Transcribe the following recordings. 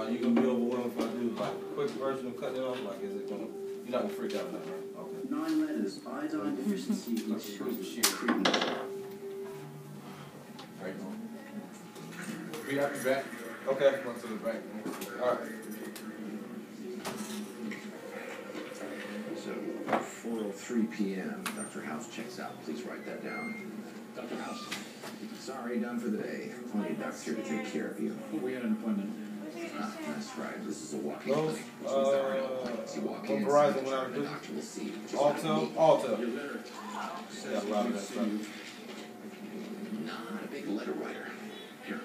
You gonna be overwhelmed if I do like a quick version of cutting it off? Like, is it gonna? You're not gonna freak out about that, right? Okay. 9 letters. Iodine deficiency is treatment. Right. Be happy back. Okay. One to the back. All right. So, 4:03 p.m. Dr. House checks out. Please write that down. Dr. House. Sorry, done for the day. Plenty of docs here to take care of you. We had an appointment. That's right. This is a walk-in clinic, which means there are no appointments. You walk in, Verizon when I the doctor will see you. Alta. Your letter. Yeah, a lot of that stuff. Not a big letter writer. Here.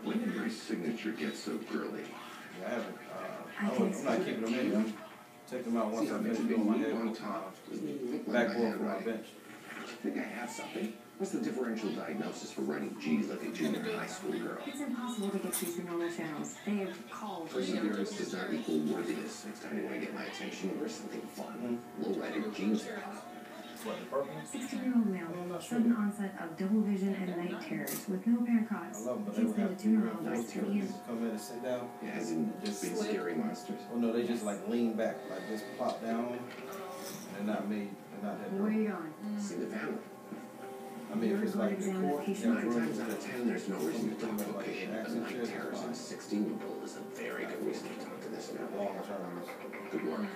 When did my signature get so girly? Yeah, I haven't. I'm not keeping them in. Take them out once I finish doing my hair. Backboard for my bench. I think I have something. What's the differential diagnosis for writing G's like a junior high school girl? It's impossible to get these in normal channels. They have called. Perseverance does not equal worthiness. Next time you want to get my attention, wear something fun. Low-rider jeans. What, the purple? 16-year-old male, sudden onset of double vision and night terrors with no apparent cause. I love them, but they Kids would have been to to be real neurologists for years. come in and sit down. It hasn't just been scary monsters. Oh no, they just like lean back, like just plop down. They're not made, they're not that Where are you going? See the family. I mean, if it's like the court, yeah, 9 times out of 10, there's no reason to talk to a patient. But night terrors in a 16-year-old is a very good reason to talk to this man. long term. Good work.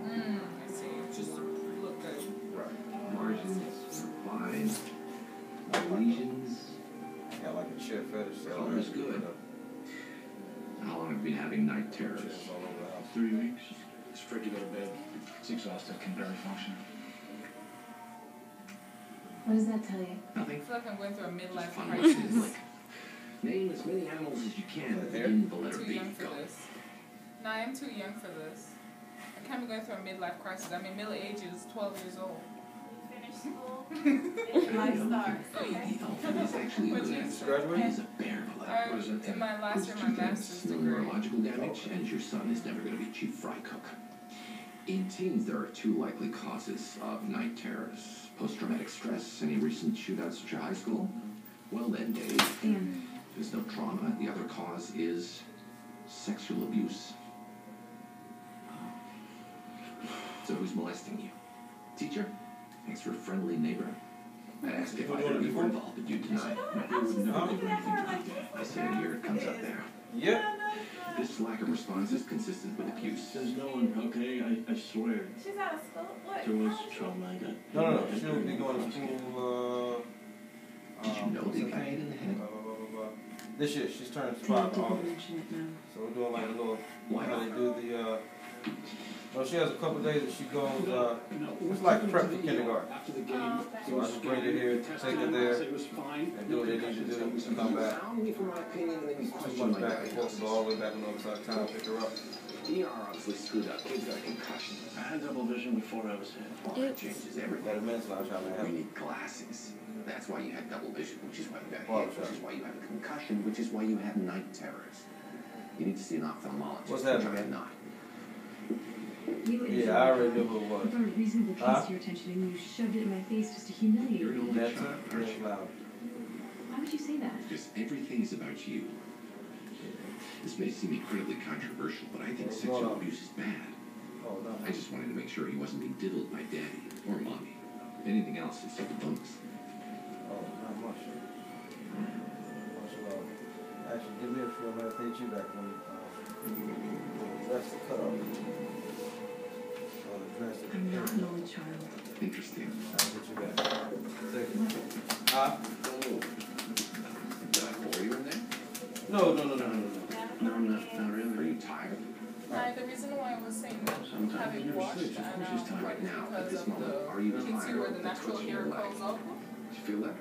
I see. Just look good. Right. Margins, fine. Lesions. Got like a chair fetish. So Color's good. How long have you been having night terrors? Chairs all over the house. 3 weeks. It's afraid to go to bed. It's exhausted. Can barely function. What does that tell you? Nothing. I feel like I'm going through a midlife Fun crisis. listening. Name as many animals as you can. Begin the letter Too B. young for Go. this. No, I am too young for this. I can't be going through a midlife crisis. I mean, middle age is 12 years old. Finish school. Life starts. The elephant is actually a But good you- answer. Graduate? He's a bear of a letter. I'm in my last year, my master's No degree. neurological damage, and your son is never going to be chief fry cook. In teens, there are 2 likely causes of night terrors. Post-traumatic stress, any recent shootouts at your high school? Well then, Dave, Dan. there's no trauma. The other cause is sexual abuse. So who's molesting you? Teacher? Thanks for a friendly neighbor. I asked if I heard you were involved, but you denied. You would never do anything like that. I said, here it comes up there. Yep. This lack of response is consistent with abuse. There's no one, okay? I swear. She's out of school. What? There was trauma. I got. No. She'll be going to school. Did you know they got hit in the head? This year, she's turning 5 in Didn't August. mention it now. So we're doing like a little, Why how they not? do the, well, she has a couple days that she goes, it's like prep for kindergarten. After the game, Oh, okay. So I just bring it here, take it there, it was fine. and do what they need to do, and come back. Found me for my opinion, and then you 2 question months my back and forth to go all the way back on the other side of town, pick her up. ER obviously screwed up. Kids got concussions. I had double vision before I was hit. Well, that changes everything. Got a men's lounge how they You have. need glasses. That's why you had double vision, which is why you got Oh, hit, which is why you have a concussion, which is why you have night terrors. You need to see an ophthalmologist. What's that, which I man? have not. You Yeah, I already knew who it I was. brought a reasonable case to your attention and you shoved it in my face just to humiliate You're an me. only That's child, it. aren't Really you? loud. Why would you say that? Because everything is about you. This may seem incredibly controversial, but I think What's sexual going on? abuse is bad. Oh, no. I just wanted to make sure he wasn't being diddled by daddy or mommy. Anything else is just a bonus. Oh, not much. Much love. Actually, give me a few. I'm gonna take you back when that's the cutoff. I'm not an only child. Interesting. I'll get you back. Take it. What? Oh. Did I bore you in there? No. No, not really. Are you tired? The reason why I was saying having washed and Right now, at because this of moment, the, are you you can see tired where of the the natural twitch in hair your leg? curls up. Did you feel that?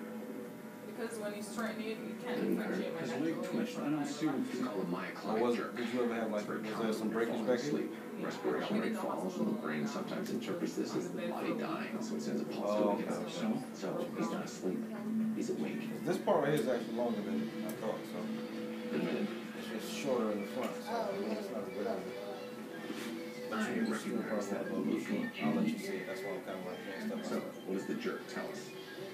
Because when you straighten it, you can't Doesn't differentiate my His natural leg twitched. I don't see what It's called a Or myoclonic was jerk. did you ever have like, was there some breakage back here? Sleep. Respiration rate falls, and the brain sometimes interprets this as the body dying, so it sends a pulse to the head. So he's not asleep. He's awake. This part right here is actually longer than I thought, so Good. it's just shorter in the front, so it's not as good as it. But I you can recognize that look. I'll let you see it. That's why I'm kind of like doing So, stuff like that. what does the jerk tell us?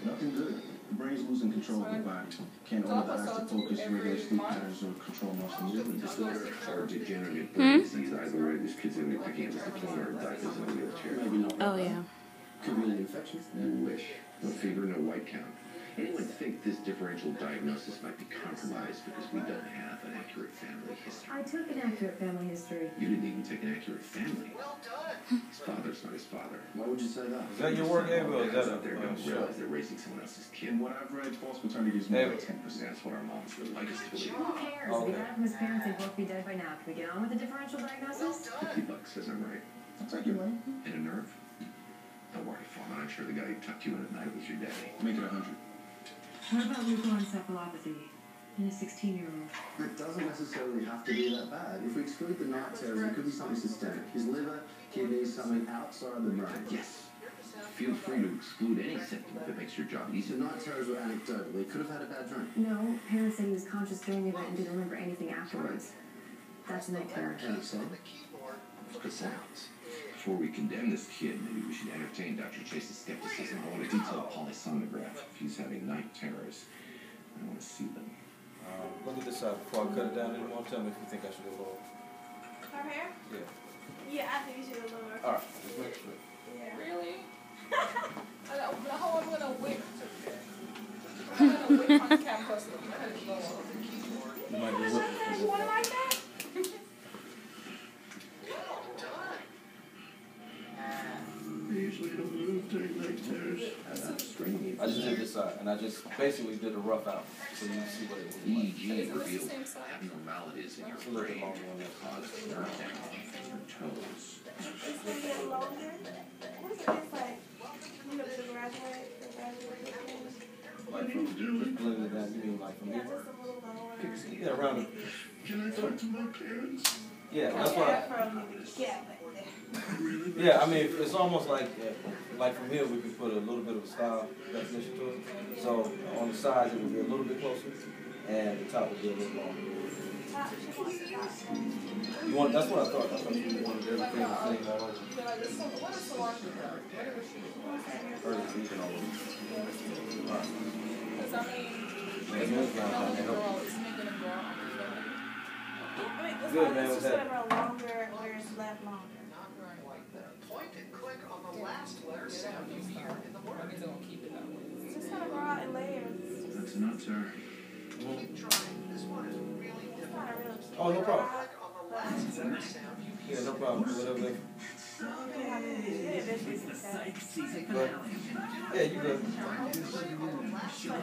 nothing good. The brain's losing control of the body. Can't order the eyes to focus, regulate sleep patterns, or control muscle movement. Disorder or degenerative brain disease. Either way, this kid's gonna be picking up his diploma or diapers in a wheelchair. Maybe no. Oh, yeah. Could be an infection. You wish. No fever, no white count. Anyone think this differential diagnosis might be compromised because we don't have an accurate family history? I took an accurate family history. You didn't even take an accurate family. Well done. His father's not his father. Why would you say that? Is that your work, Ava, or is that out there don't realize they're raising someone else's kid. In what I've read, false paternity is more than 10%. That's what our moms would like us to believe. Who cares? Okay. If he got it from his parents, they'd both be dead by now. Can we get on with the differential diagnosis? $50 says I'm right. I'll take your money. And a nerve? Don't worry, Foreman. I'm sure the guy who tucked you in at night was your daddy. Make it 100. What about leukoencephalopathy in a 16-year-old? It doesn't necessarily have to be that bad. If we exclude the night terrors, it could be something systemic. His liver, kidneys, something outside the brain. Yes. Feel free to exclude any symptom if it makes your job The easier. night terrors were anecdotal. He could have had a bad dream. No, parents said he was conscious during the event and didn't remember anything afterwards. That's a night terror. And so, Good points. Before we condemn this kid, maybe we should entertain Dr. Chase's skepticism. I want a detailed polysomnograph. If he's having night terrors, I want to see them. Look at this side before I cut it down anymore. Tell me if you think I should go lower. Her hair? Yeah. Yeah, I think you should go lower. All right. Just make sure. Yeah. Really? How am I gonna whip? I'm gonna whip on campus so you can go. You might be looking You want it like that? They usually don't move during night terrors. That's strange. I just did this side, and I just basically did a rough out, so you can see what it was like. EEG revealed abnormalities in your It's a little brain long one. caused nerve damage in your toes. It's gonna get longer. What's it? It's like, you know, to graduate. Like from just blending it down, you mean like from Yeah, here? just a little lower. Yeah, around the, Can I talk to my parents? yeah, that's what I, From, yeah, back there. yeah, I mean, it's almost like from here we could put a little bit of a style definition to it. So on the sides it would be a little bit closer, and the top would be a little longer. She wants to talk. You want, that's what I thought. I thought you wanted everything the same all over. They're like, what is salon hair? Whatever she is. Or it's even all over. All right. Because I mean, Yeah, it's not Melanie bad. girl is making a girl. I mean, this Good, one man, is what's just that? gonna grow longer where it's left longer. Point and click on the last letter sound you hear in the word. They're gonna keep it that way. It's just gonna grow out in layers. That's not terror. Keep trying. This one is really It's difficult. not a real key. Oh, no problem. Click on the last letter sound you hear. Yeah, no problem. Whatever. Yeah, eventually success. But, yeah, you good. Click on the last letter.